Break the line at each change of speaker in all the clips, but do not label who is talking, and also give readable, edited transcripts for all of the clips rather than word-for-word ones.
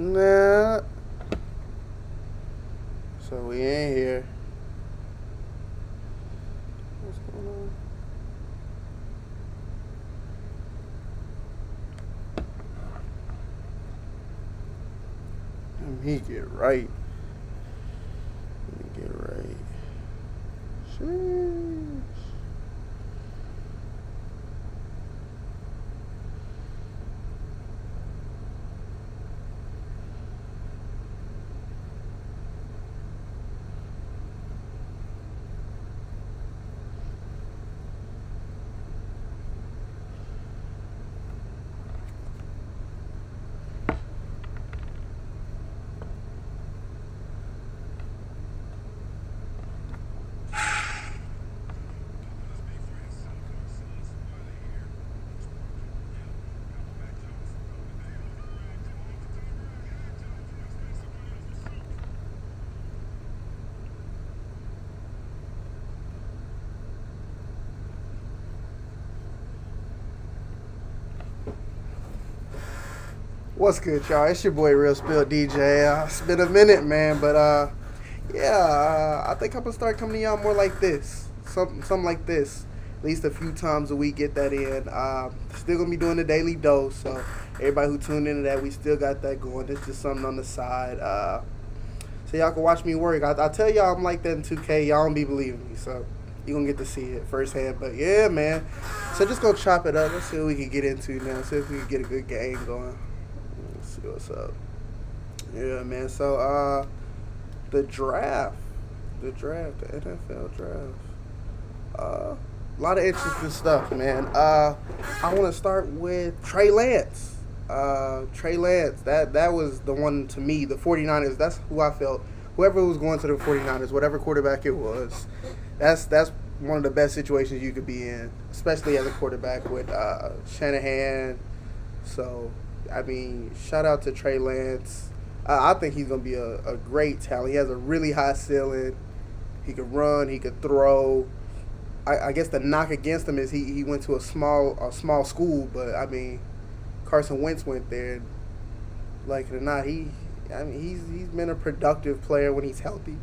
Nah. So we ain't here. What's going on? Let me get right. Let me get right. Sheesh. What's good, y'all? It's your boy Real Spill DJ. It's been a minute, man, but yeah, I think I'm gonna start coming to y'all more like this, something like this, at least a few times a week. Get that in. Still gonna be doing the daily dose, so everybody who tuned into that, we still got that going. It's just something on the side, so y'all can watch me work. I tell y'all I'm like that in 2K. Y'all don't be believing me, so you gonna get to see it firsthand. But yeah, man. So just gonna chop it up. Let's see what we can get into now. See if we can get a good game going. Let's see what's up. Yeah, man. So, the draft, the NFL draft. A lot of interesting stuff, man. I want to start with Trey Lance. Trey Lance, that was the one to me, the 49ers. That's who I felt. Whoever was going to the 49ers, whatever quarterback it was, that's one of the best situations you could be in, especially as a quarterback with Shanahan. So, I mean, shout out to Trey Lance. I think he's going to be a great talent. He has a really high ceiling. He could run. He could throw. I guess the knock against him is he went to a small school, but I mean, Carson Wentz went there. Like it or not, he's been a productive player when he's healthy.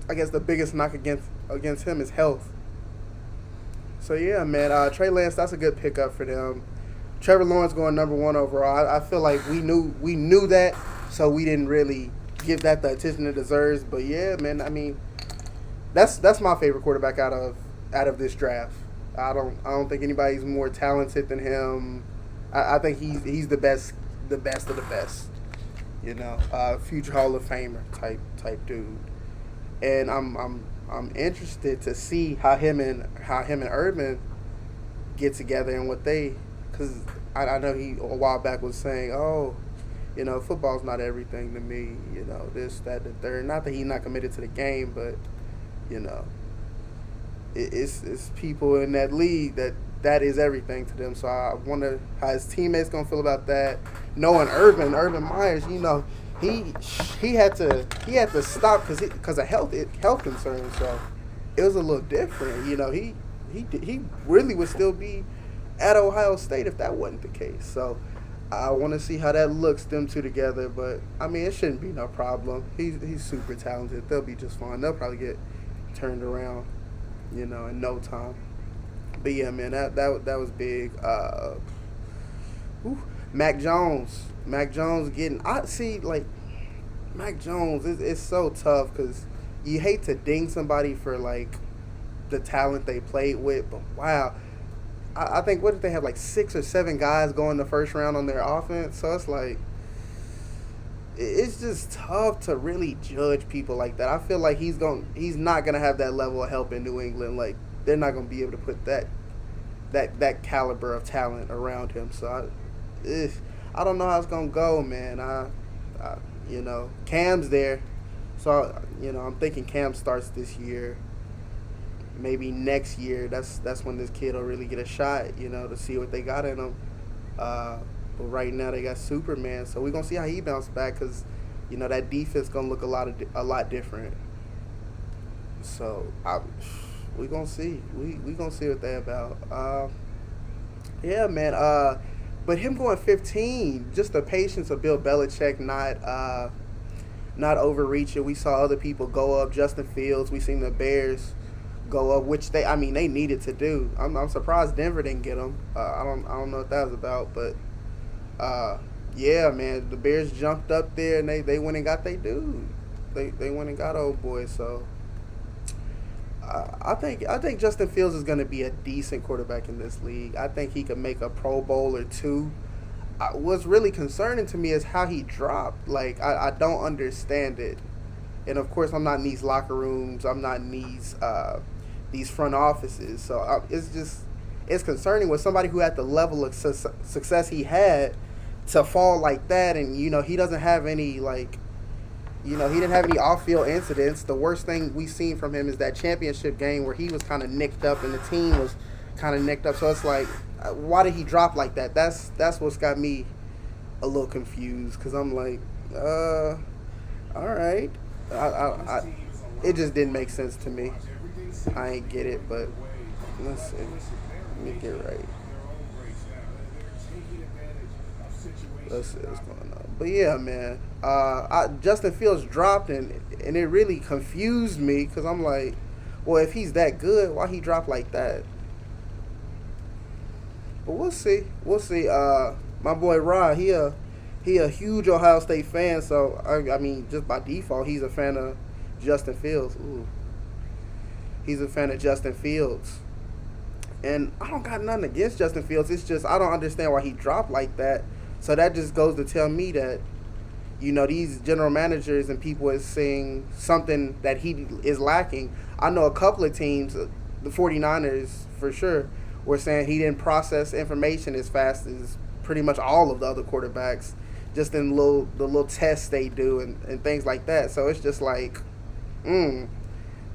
I guess the biggest knock against him is health. So yeah, man, Trey Lance, that's a good pickup for them. Trevor Lawrence going number one overall. I feel like we knew that, so we didn't really give that the attention it deserves. But yeah, man, I mean, that's my favorite quarterback out of this draft. I don't think anybody's more talented than him. I think he's the best of the best. You know, future Hall of Famer type dude. And I'm interested to see how him and Urban get together and what they, because I know he a while back was saying, oh, you know, football's not everything to me. You know, this, that, the third. Not that he's not committed to the game, but you know, it's people in that league that is everything to them. So I wonder how his teammates gonna feel about that. Knowing Urban Myers, you know, he had to stop because of health concerns. So it was a little different. You know, he really would still be at Ohio State if that wasn't the case. So I want to see how that looks, them two together. But I mean, it shouldn't be no problem. He's super talented. They'll be just fine. They'll probably get turned around, you know, in no time. But yeah, man, that was big. Mac Jones getting. I see, like, Mac Jones. It's so tough because you hate to ding somebody for like the talent they played with, but wow. I think, what did they have, like 6 or 7 guys going the first round on their offense? So it's like, it's just tough to really judge people like that. I feel like he's not gonna have that level of help in New England. Like, they're not gonna be able to put that caliber of talent around him. So I don't know how it's gonna go, man. You know, Cam's there, so you know, I'm thinking Cam starts this year. Maybe next year, that's when this kid will really get a shot, you know, to see what they got in him. But right now they got Superman, so we're gonna see how he bounces back because, you know, that defense gonna look a lot different. So we gonna see. We gonna see what they about. Yeah, man. But him going 15, just the patience of Bill Belichick not overreaching. We saw other people go up. Justin Fields. We seen the Bears go up, which they needed to do. I'm surprised Denver didn't get them. I don't know what that was about, but yeah, man, the Bears jumped up there and they went and got they dude. They went and got old boy. So I think Justin Fields is going to be a decent quarterback in this league. I think he could make a Pro Bowl or two. What's really concerning to me is how he dropped. Like, I don't understand it. And of course, I'm not in these locker rooms. I'm not in these front offices. So it's concerning with somebody who had the level of success he had to fall like that. And he doesn't have any he didn't have any off-field incidents. The worst thing we've seen from him is that championship game where he was kind of nicked up and the team was kind of nicked up. So it's like, why did he drop like that? That's what's got me a little confused, because I'm like, all right. It just didn't make sense to me. I ain't get it, but let's see. Let me get right. Let's see what's going on. But yeah, man, Justin Fields dropped, and it really confused me, because I'm like, well, if he's that good, why he dropped like that? But we'll see. My boy Rod, he a huge Ohio State fan, so I mean, just by default, he's a fan of Justin Fields. Ooh. He's a fan of Justin Fields. And I don't got nothing against Justin Fields. It's just I don't understand why he dropped like that. So that just goes to tell me that, these general managers and people is seeing something that he is lacking. I know a couple of teams, the 49ers for sure, were saying he didn't process information as fast as pretty much all of the other quarterbacks, just in the little tests they do and things like that. So it's just like,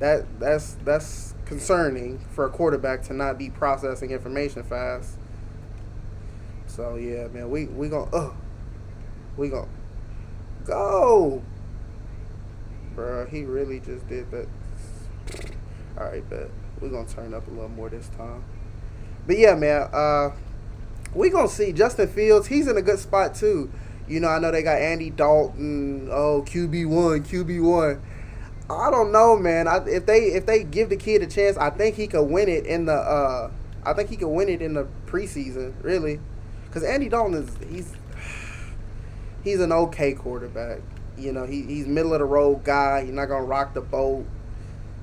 that's concerning for a quarterback to not be processing information fast. So yeah, man, we gonna go, bro. He really just did that. All right, bet we gonna turn up a little more this time. But yeah, man, we gonna see Justin Fields. He's in a good spot too. I know they got Andy Dalton. Oh, QB1. I don't know, man. If they give the kid a chance, I think he could win it in the preseason, really, because Andy Dalton he's an okay quarterback. He's middle of the road guy. He's not gonna rock the boat,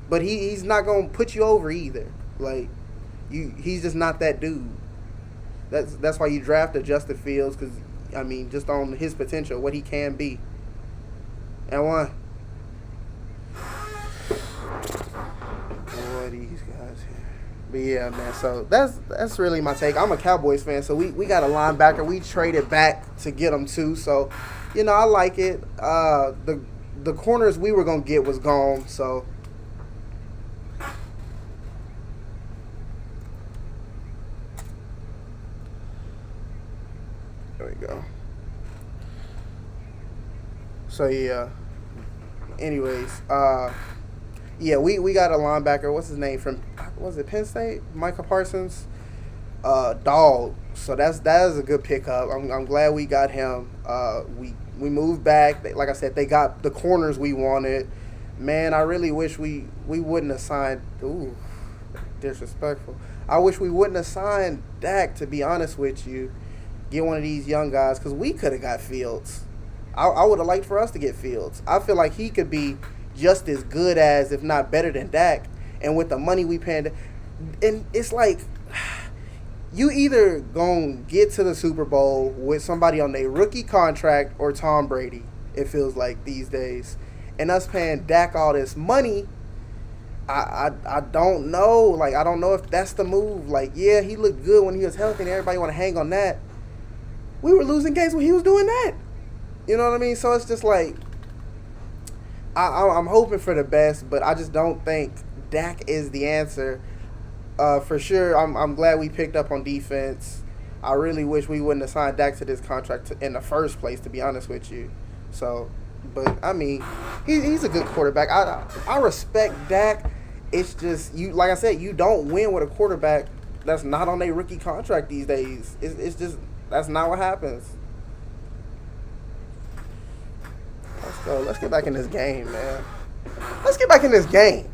but he's not gonna put you over either. Like, he's just not that dude. That's why you drafted Justin Fields, because just on his potential, what he can be. And one. Boy, these guys here. But yeah, man. So that's really my take. I'm a Cowboys fan, so we got a linebacker. We traded back to get him too. So, I like it. The corners we were gonna get was gone. So. There we go. So yeah. Anyways, yeah, we got a linebacker. What's his name from? Was it Penn State? Micah Parsons. Dog. So that is a good pickup. I'm glad we got him. We moved back. Like I said, they got the corners we wanted. Man, I really wish we wouldn't have signed. Ooh, disrespectful. I wish we wouldn't have signed Dak, to be honest with you. Get one of these young guys, because we could have got Fields. I would have liked for us to get Fields. I feel like he could be just as good as, if not better than Dak. And with the money we paying, and it's like, you either gonna get to the Super Bowl with somebody on their rookie contract or Tom Brady, it feels like these days. And us paying Dak all this money, I don't know. Like, I don't know if that's the move. Like, yeah, he looked good when he was healthy and everybody want to hang on that. We were losing games when he was doing that. You know what I mean? So it's just like, I'm hoping for the best, but I just don't think Dak is the answer. For sure, I'm glad we picked up on defense. I really wish we wouldn't have signed Dak to this contract in the first place, to be honest with you. So, but he's a good quarterback. I respect Dak. It's just, like I said, you don't win with a quarterback that's not on a rookie contract these days. It's just, That's not what happens. Let's go. Let's get back in this game, man. Let's get back in this game.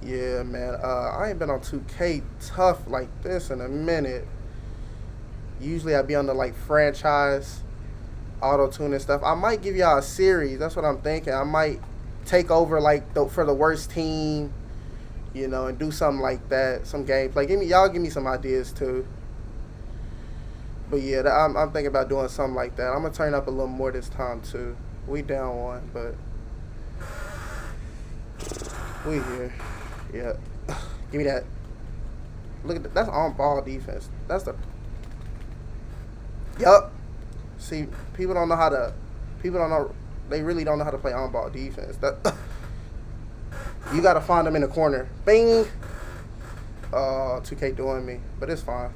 Yeah, man. I ain't been on 2K tough like this in a minute. Usually I be on the like franchise auto tune and stuff. I might give y'all a series. That's what I'm thinking. I might take over like for the worst team, and do something like that. Some gameplay. Give me some ideas too. But yeah, I'm thinking about doing something like that. I'm gonna turn up a little more this time too. We down one, but we here. Yeah, give me that. Look at that. That's on ball defense. That's the. Yup. See, people don't know how to. People don't know. They really don't know how to play on ball defense. That. You gotta find them in the corner. Bing. 2K doing me, but it's fine.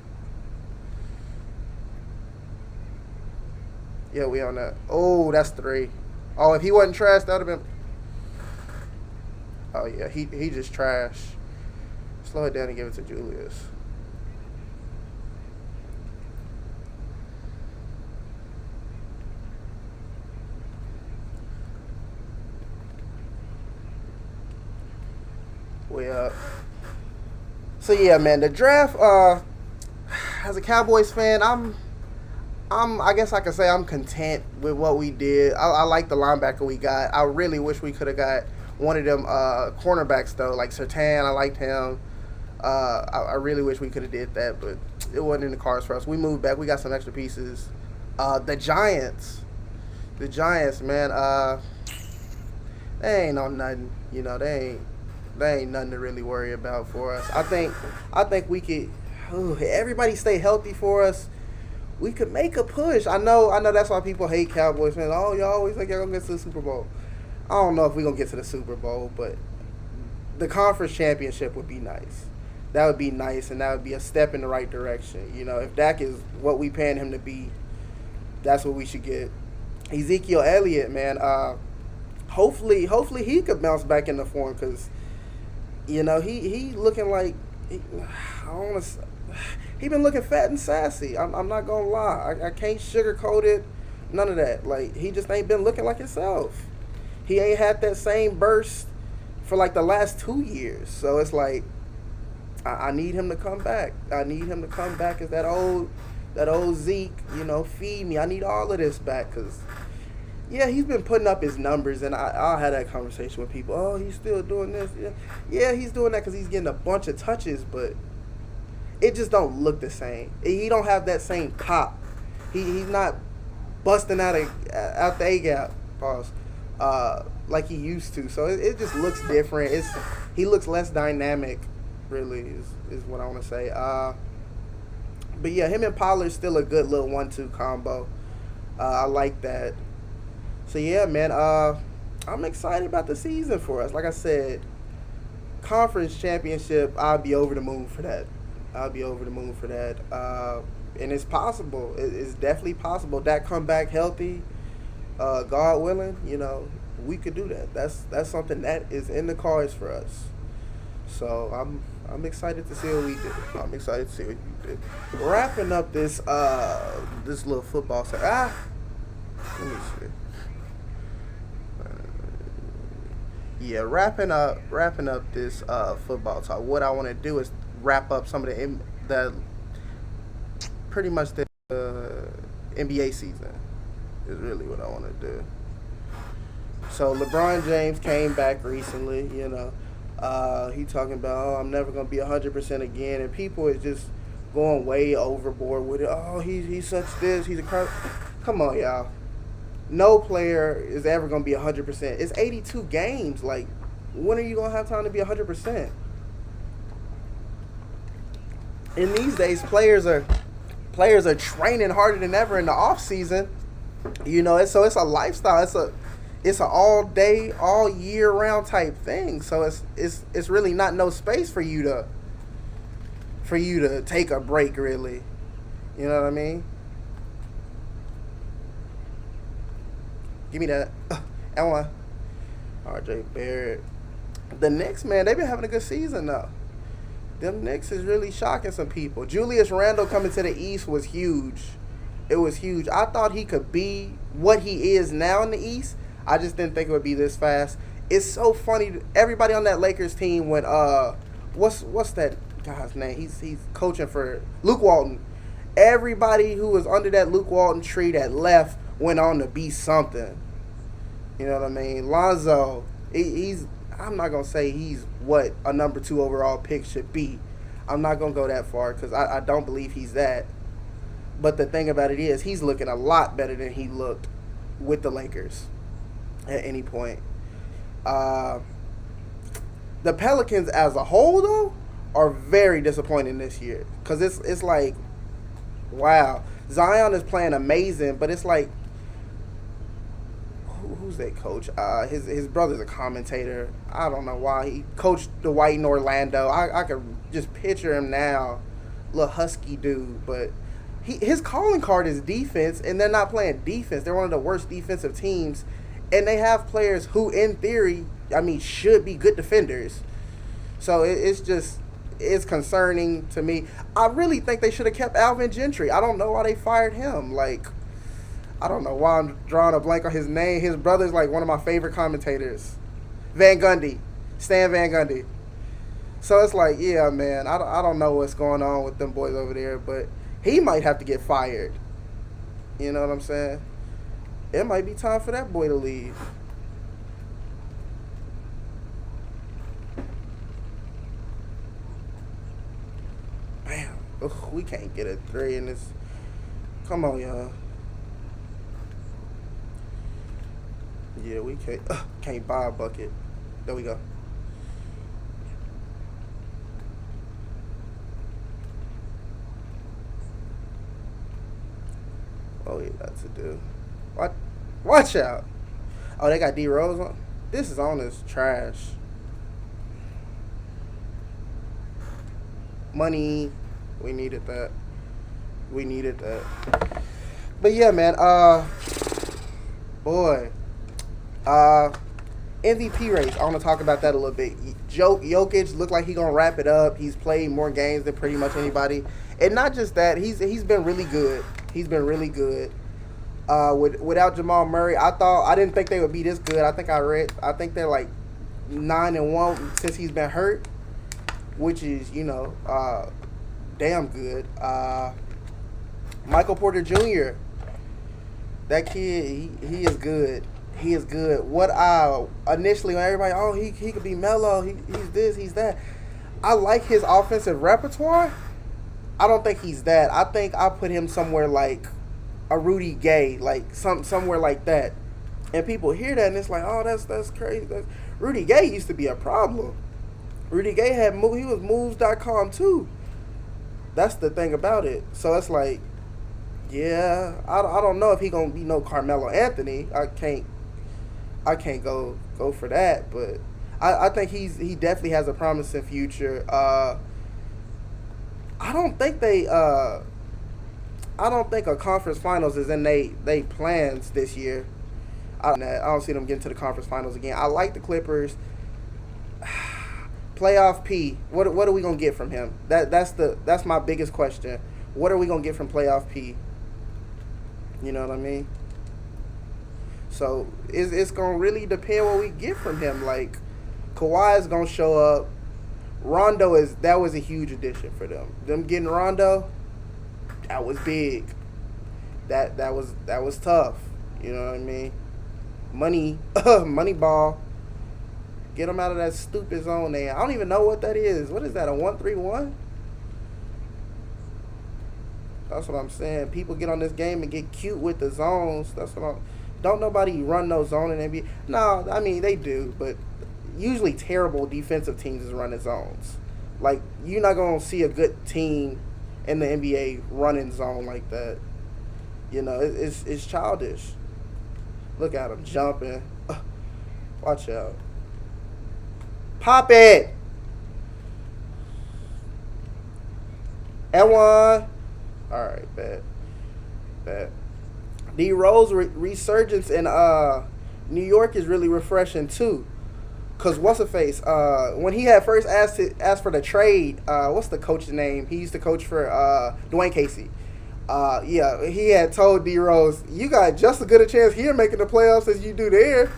Yeah, we on that. Oh, that's 3. Oh, if he wasn't trash, that would have been. Oh yeah, he just trash. Slow it down and give it to Julius. We up. So yeah, man, the draft. As a Cowboys fan, I guess I could say I'm content with what we did. I like the linebacker we got. I really wish we could have got one of them cornerbacks though, like Sertan. I liked him. I really wish we could have did that, but it wasn't in the cards for us. We moved back. We got some extra pieces. The Giants, man. They ain't on nothing. They ain't nothing to really worry about for us. I think we could. Everybody stay healthy for us. We could make a push. I know that's why people hate Cowboys fans. Oh, y'all always think y'all gonna get to the Super Bowl. I don't know if we're gonna get to the Super Bowl, but the conference championship would be nice. That would be nice, and that would be a step in the right direction. If Dak is what we paying him to be, that's what we should get. Ezekiel Elliott, man. Hopefully he could bounce back into form because, he looking like he been looking fat and sassy. I'm not gonna lie. I can't sugarcoat it. None of that. Like, he just ain't been looking like himself. He ain't had that same burst for like the last 2 years. So it's like I need him to come back. I need him to come back as that old Zeke. Feed me. I need all of this back because. Yeah, he's been putting up his numbers, and I'll have that conversation with people. Oh, he's still doing this. Yeah, he's doing that because he's getting a bunch of touches, but it just don't look the same. He don't have that same pop. He's not busting out the A gap, pause, like he used to. So it just looks different. He looks less dynamic, really, is what I want to say. But yeah, him and Pollard's still a good little 1-2 combo. I like that. So yeah, man, I'm excited about the season for us. Like I said, conference championship, I'll be over the moon for that. And it's possible. It's definitely possible. Dak come back healthy, God willing. We could do that. That's something that is in the cards for us. So I'm excited to see what we do. Wrapping up this little football set. Let me see. Yeah, wrapping up this football talk. What I want to do is wrap up some of the pretty much the NBA season is really what I want to do. So LeBron James came back recently. He talking about, I'm never gonna be 100% again, and people is just going way overboard with it. Oh, he's such this. He's a crap. Come on, y'all. No player is ever going to be 100%. It's 82 games. Like, when are you going to have time to be 100%? In these days, players are training harder than ever in the off season. It's a lifestyle. It's an all day, all year round type thing. So it's really not no space for you to take a break, really. You know what I mean? Give me that. And one. RJ Barrett. The Knicks, man, they've been having a good season, though. Them Knicks is really shocking some people. Julius Randle coming to the East was huge. It was huge. I thought he could be what he is now in the East. I just didn't think it would be this fast. It's so funny. Everybody on that Lakers team went what's that guy's name? He's coaching for Luke Walton. Everybody who was under that Luke Walton tree that left went on to be something. You know what I mean? Lonzo, he's I'm not gonna say he's what a number 2 overall pick should be. I'm not gonna go that far because I don't believe he's that. But the thing about it is, he's looking a lot better than he looked with the Lakers at any point. The Pelicans as a whole, though, are very disappointing this year because it's like, wow, Zion is playing amazing, but it's like, who's that coach? His brother's a commentator. I don't know why he coached Dwight in Orlando. I could just picture him now, little husky dude, but. His calling card is defense, and they're not playing defense. They're one of the worst defensive teams, and they have players who, in theory, should be good defenders. So it's concerning to me. I really think they should have kept Alvin Gentry. I don't know why they fired him. Like, I don't know why I'm drawing a blank on his name. His brother's like one of my favorite commentators, Van Gundy, Stan Van Gundy. So it's like, yeah, man, I don't know what's going on with them boys over there, but. He might have to get fired. You know what I'm saying? It might be time for that boy to leave. Bam. Ugh, we can't get a 3 in this. Come on, y'all. Yeah, we can't buy a bucket. There we go. Oh, yeah, that's to do. Watch out. Oh, they got D Rose on. This is on this trash. Money. We needed that. But yeah, man. Boy. MVP race. I want to talk about that a little bit. Jokic looked like he's gonna wrap it up. He's played more games than pretty much anybody, and not just that. He's been really good. He's been really good. Without Jamal Murray, I didn't think they would be this good. I think they're like 9-1 since he's been hurt, which is damn good. Michael Porter Jr. That kid, he is good. He is good. What initially when everybody, he could be mellow. He's this, he's that. I like his offensive repertoire. I don't think he's that. I think I put him somewhere like a Rudy Gay, like somewhere like that. And people hear that and it's like, oh, that's crazy. Rudy Gay used to be a problem. Rudy Gay he was moves.com too. That's the thing about it. So it's like, yeah, I don't know if he gonna be no Carmelo Anthony. I can't go for that, but I think he definitely has a promising future. I don't think a conference finals is in they plans this year. I don't see them getting to the conference finals again. I like the Clippers. Playoff P. What are we gonna get from him? That's my biggest question. What are we gonna get from Playoff P? You know what I mean? So it's gonna really depend what we get from him. Like Kawhi is gonna show up. Rondo that was a huge addition for them. Them getting Rondo, that was big. That was tough. You know what I mean? Money ball. Get them out of that stupid zone there. I don't even know what that is. What is that? A 1-3-1? That's what I'm saying. People get on this game and get cute with the zones. Don't nobody run no zone in NBA. No, I mean they do, but usually terrible defensive teams is running zones. Like you're not gonna see a good team in the NBA running zone like that. You know, it's childish. Look at him jumping. Watch out. Pop it. And one. All right, bad. D Rose resurgence in New York is really refreshing too. Cause what's the face? When he had first asked for the trade, what's the coach's name? He used to coach for Dwayne Casey. Yeah, he had told D Rose, "You got just as good a chance here making the playoffs as you do there."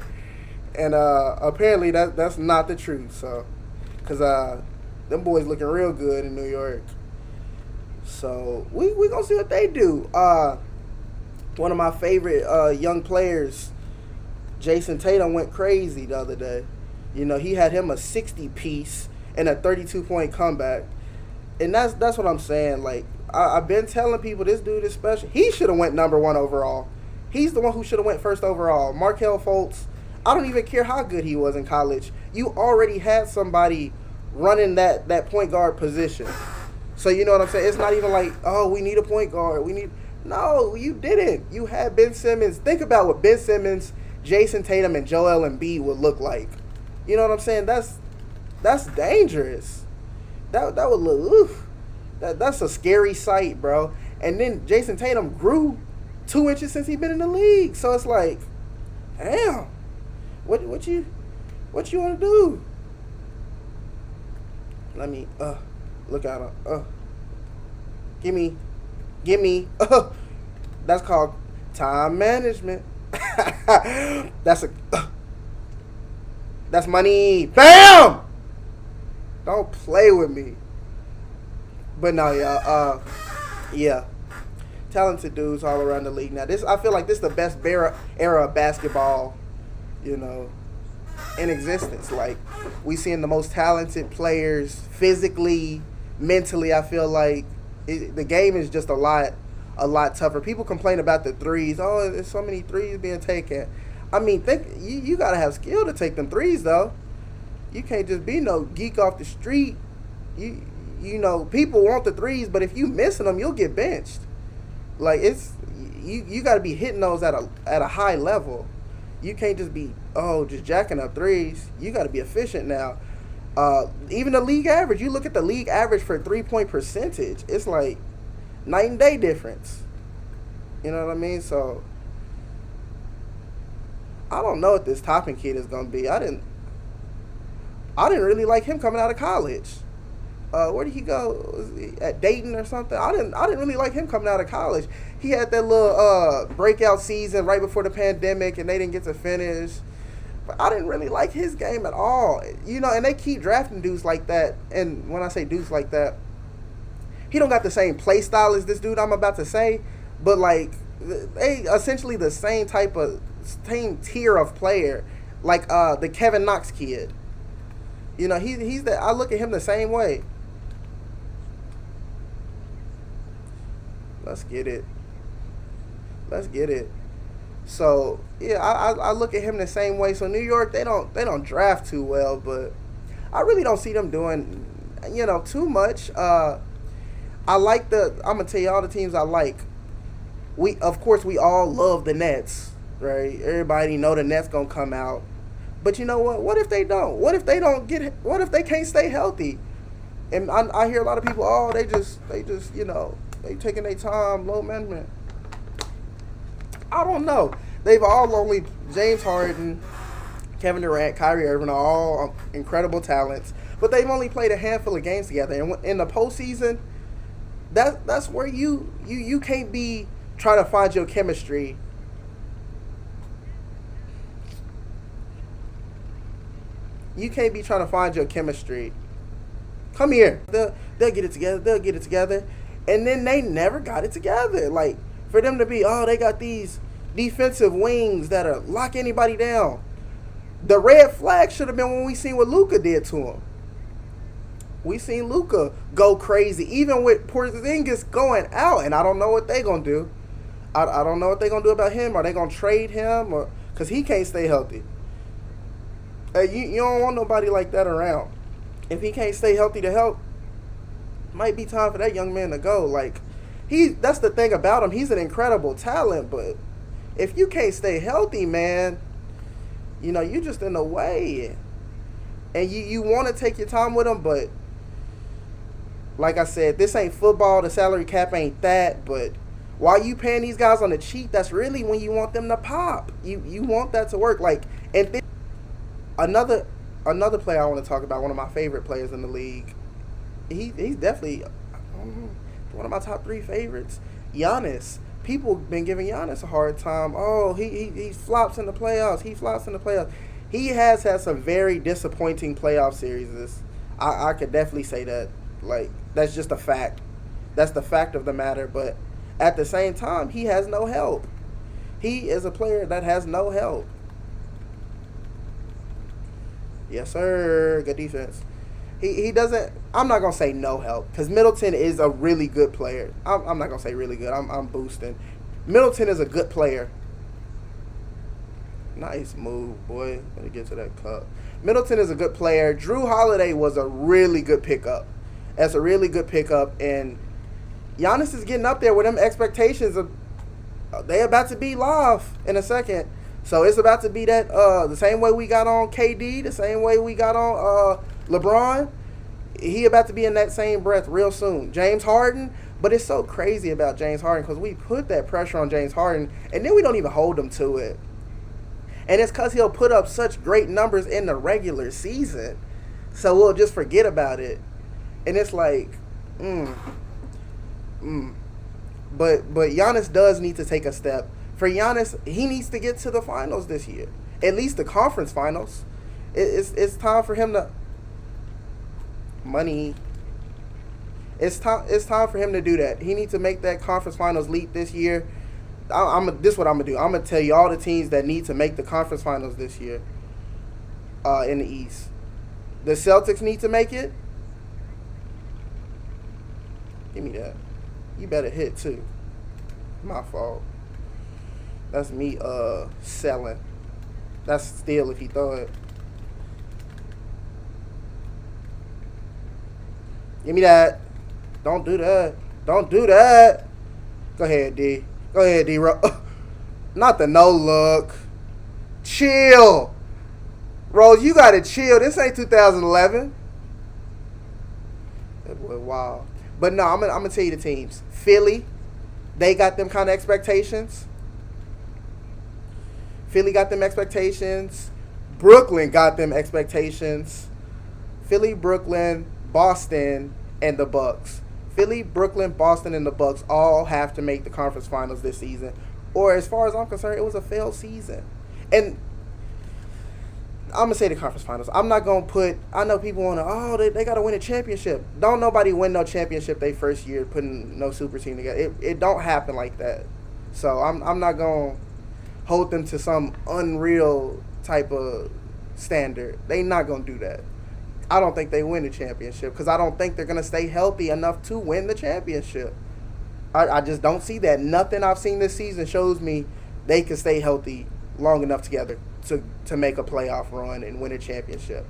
And apparently that's not the truth. So, cause them boys looking real good in New York. So we gonna see what they do. One of my favorite young players, Jason Tatum, went crazy the other day. You know, he had him a 60 piece and a 32-point comeback. And that's what I'm saying. Like, I've been telling people this dude is special. He should have went number 1 overall. He's the one who should have went first overall. Markelle Fultz, I don't even care how good he was in college. You already had somebody running that point guard position. So you know what I'm saying? It's not even like, oh, we need a point guard. No, you didn't. You had Ben Simmons. Think about what Ben Simmons, Jason Tatum, and Joel Embiid would look like. You know what I'm saying? That's dangerous. That would look, oof. That's a scary sight, bro. And then Jason Tatum grew 2 inches since he's been in the league. So it's like, damn, what you want to do? Let me look at him. Gimme. That's called time management. That's money. Bam! Don't play with me. But no, yeah. Talented dudes all around the league. Now, I feel like this is the best era of basketball, you know, in existence. Like, we seeing the most talented players physically, mentally. I feel like the game is just a lot tougher. People complain about the threes. Oh, there's so many threes being taken. I mean, you got to have skill to take them threes, though. You can't just be no geek off the street. You know, people want the threes, but if you missing them, you'll get benched. Like, you got to be hitting those at a high level. You can't just be just jacking up threes. You got to be efficient now. Even the league average. You look at the league average for 3-point percentage. It's like night and day difference. You know what I mean? So I don't know what this Toppin kid is gonna be. I didn't really like him coming out of college. Where did he go? Was he at Dayton or something? I didn't really like him coming out of college. He had that little breakout season right before the pandemic, and they didn't get to finish. But I didn't really like his game at all. You know, and they keep drafting dudes like that. And when I say dudes like that, he don't got the same play style as this dude I'm about to say, but like they essentially the same tier of player, like the Kevin Knox kid. You know, he's that. I look at him the same way. Let's get it. So yeah, I look at him the same way. So New York, they don't draft too well, but I really don't see them doing, too much. I'm gonna tell you all the teams I like. Of course we all love the Nets, right? Everybody know the Nets gonna come out. But you know what? What if they don't? What if they can't stay healthy? And I hear a lot of people, they just they taking their time, low management. I don't know. They've all only James Harden, Kevin Durant, Kyrie Irving are all incredible talents, but they've only played a handful of games together. And in the postseason, that's where you can't be trying to find your chemistry. You can't be trying to find your chemistry. Come here. They'll get it together. And then they never got it together. Like, for them to be, they got these defensive wings that'll lock anybody down. The red flag should have been when we seen what Luka did to him. We seen Luka go crazy, even with Porzingis going out, and I don't know what they gonna do. I don't know what they gonna do about him. Are they gonna trade him, or because he can't stay healthy? You don't want nobody like that around. If he can't stay healthy to help, might be time for that young man to go. Like, that's the thing about him. He's an incredible talent, but if you can't stay healthy, man, you just in the way. And you want to take your time with him, but like I said, this ain't football. The salary cap ain't that. But while you paying these guys on the cheap, that's really when you want them to pop. You want that to work. Like, and another another player I want to talk about, one of my favorite players in the league. He's definitely one of my top 3 favorites. Giannis. People been giving Giannis a hard time. Oh, he flops in the playoffs. He flops in the playoffs. He has had some very disappointing playoff series. I could definitely say that. Like, that's just a fact. That's the fact of the matter. But at the same time, he has no help. He is a player that has no help. Yes, sir. Good defense. He doesn't. I'm not gonna say no help because Middleton is a really good player. I'm not gonna say really good. I'm boosting. Middleton is a good player. Nice move, boy. Let me get to that cup. Middleton is a good player. Drew Holiday was a really good pickup. That's a really good pickup, and Giannis is getting up there with them expectations of they about to be live in a second. So it's about to be that the same way we got on KD, the same way we got on LeBron. He about to be in that same breath real soon. James Harden, but it's so crazy about James Harden because we put that pressure on James Harden and then we don't even hold him to it. And it's because he'll put up such great numbers in the regular season. So we'll just forget about it. And it's like, But Giannis does need to take a step. For Giannis, he needs to get to the finals this year. At least the conference finals. It's time for him to... Money. It's time for him to do that. He needs to make that conference finals leap this year. This is what I'm going to do. I'm going to tell you all the teams that need to make the conference finals this year in the East. The Celtics need to make it. Give me that. You better hit, too. My fault. That's me selling. That's steal if he throw it. Give me that. Don't do that. Don't do that. Go ahead, D. Go ahead, D. Not the no look. Chill. Rose, you got to chill. This ain't 2011. That boy, wow. But no, I'm gonna tell you the teams. Philly, they got them kind of expectations. Philly got them expectations. Brooklyn got them expectations. Philly, Brooklyn, Boston, and the Bucks. Philly, Brooklyn, Boston, and the Bucks all have to make the conference finals this season. Or as far as I'm concerned, it was a failed season. And I'm going to say the conference finals. I'm not going to put... I know people want to, they got to win a championship. Don't nobody win no championship their first year putting no super team together. It don't happen like that. So I'm not going to hold them to some unreal type of standard. They not going to do that. I don't think they win the championship because I don't think they're going to stay healthy enough to win the championship. I just don't see that. Nothing I've seen this season shows me they can stay healthy long enough together to make a playoff run and win a championship.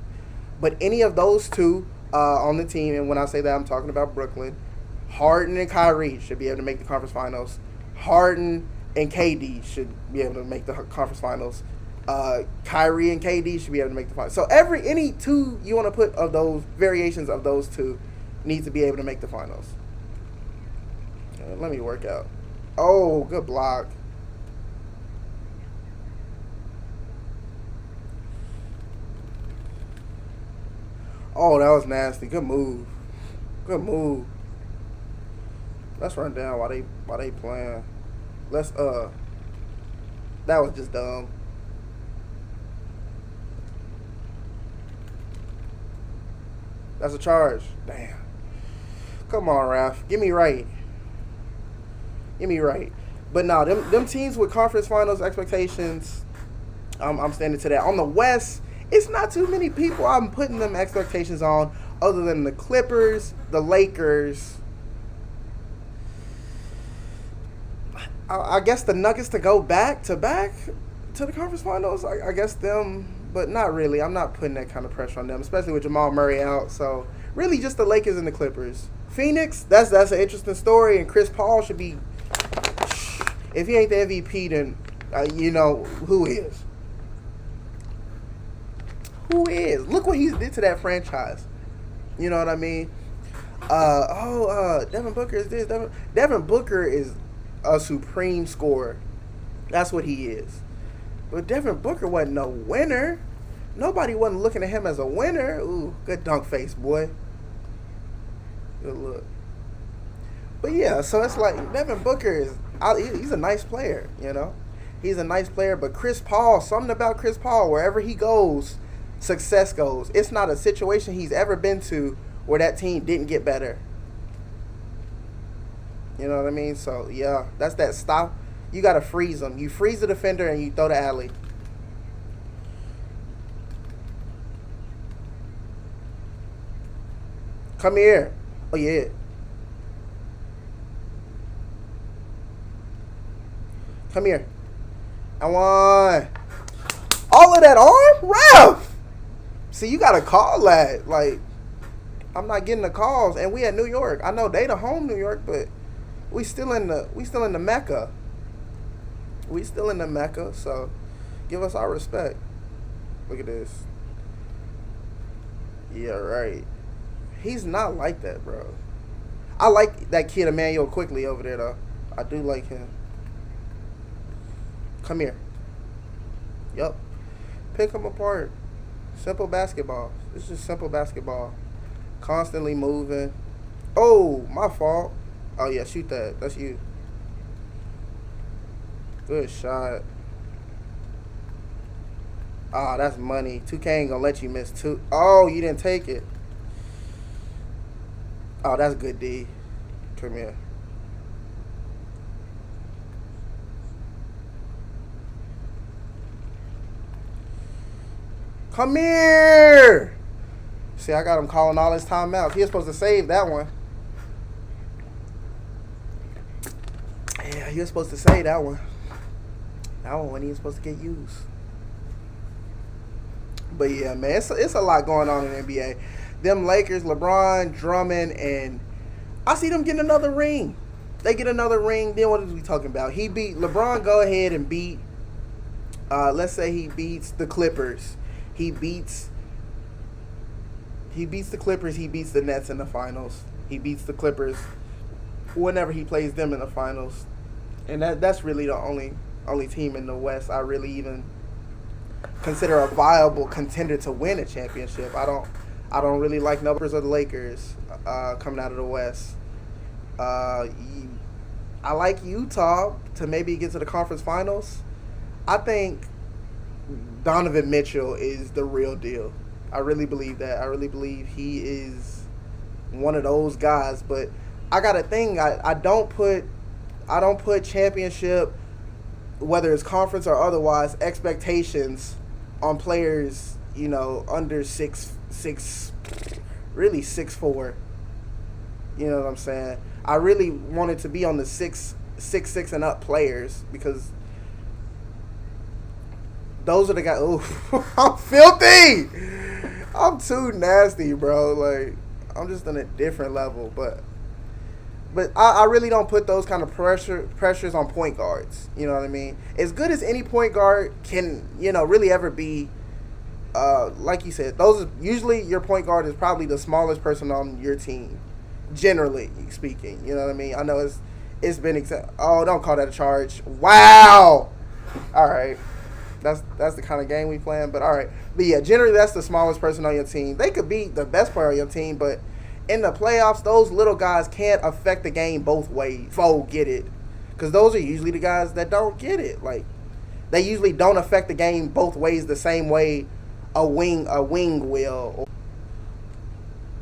But any of those two on the team, and when I say that, I'm talking about Brooklyn, Harden and Kyrie should be able to make the conference finals. Harden and KD should be able to make the conference finals. Kyrie and KD should be able to make the finals. So any two you want to put of those variations of those two need to be able to make the finals. Let me work out. Oh, good block. Oh, that was nasty. Good move. Good move. Let's run down while they playing. Let's that was just dumb. That's a charge. Damn. Come on, Raph. Give me right. Give me right. But no, them teams with conference finals expectations, I'm standing to that. On the West, it's not too many people I'm putting them expectations on other than the Clippers, the Lakers. I guess the Nuggets to go back to the conference finals. I guess them, but not really. I'm not putting that kind of pressure on them, especially with Jamal Murray out. So really just the Lakers and the Clippers. Phoenix, that's an interesting story, and Chris Paul should be... If he ain't the MVP, then you know who is. Who is? Look what he did to that franchise. You know what I mean? Devin Booker is this. Devin Booker is a supreme scorer. That's what he is. But Devin Booker wasn't no winner. Nobody wasn't looking at him as a winner. Ooh, good dunk face, boy. Good look. But yeah, so it's like Devin Booker he's a nice player, you know. He's a nice player, but Chris Paul, something about Chris Paul, wherever he goes, success goes. It's not a situation he's ever been to where that team didn't get better. You know what I mean? So yeah, that's that stop. You gotta freeze them. You freeze the defender and you throw the alley. Come here. Oh yeah. Come here. I want all of that arm, Ralph. See, you gotta call that. Like, I'm not getting the calls, and we at New York. I know they the home New York, but we still in the Mecca. We still in the Mecca, so give us our respect. Look at this. Yeah, right. He's not like that, bro. I like that kid Emmanuel Quickly over there, though. I do like him. Come here. Yup. Pick them apart. Simple basketball. It's just simple basketball. Constantly moving. Oh, my fault. Oh, yeah, shoot that. That's you. Good shot. Ah, that's money. 2K ain't gonna let you miss two. Oh, you didn't take it. Oh, that's good, D. Come here. Come here. See, I got him calling all his timeouts. He was supposed to save that one. Yeah, he was supposed to save that one. That one when he was supposed to get used. But yeah, man, it's a lot going on in the NBA. Them Lakers, LeBron, Drummond, and I see them getting another ring. They get another ring. Then what are we talking about? He beat LeBron. Go ahead and beat. Let's say he beats the Clippers. He beats the Clippers. He beats the Nets in the finals. He beats the Clippers whenever he plays them in the finals. And that's really the only team in the West I really even consider a viable contender to win a championship. I don't really like numbers of the Lakers coming out of the West. I like Utah to maybe get to the conference finals. I think Donovan Mitchell is the real deal. I really believe that. I really believe he is one of those guys. But I got a thing. I don't put championship, whether it's conference or otherwise, expectations on players, you know, under 6'6", really 6'4". You know what I'm saying? I really wanted to be on the 6'6" and up players because those are the guys. Ooh, I'm filthy. I'm too nasty, bro. Like, I'm just on a different level. But I really don't put those kind of pressures on point guards. You know what I mean? As good as any point guard can, you know, really ever be. Like you said, usually your point guard is probably the smallest person on your team, generally speaking. You know what I mean? I know it's been oh, don't call that a charge. Wow. All right. That's the kind of game we playing. But all right. But yeah, generally that's the smallest person on your team. They could be the best player on your team, but in the playoffs, those little guys can't affect the game both ways. Get it. Because those are usually the guys that don't get it. Like, they usually don't affect the game both ways the same way a wing will.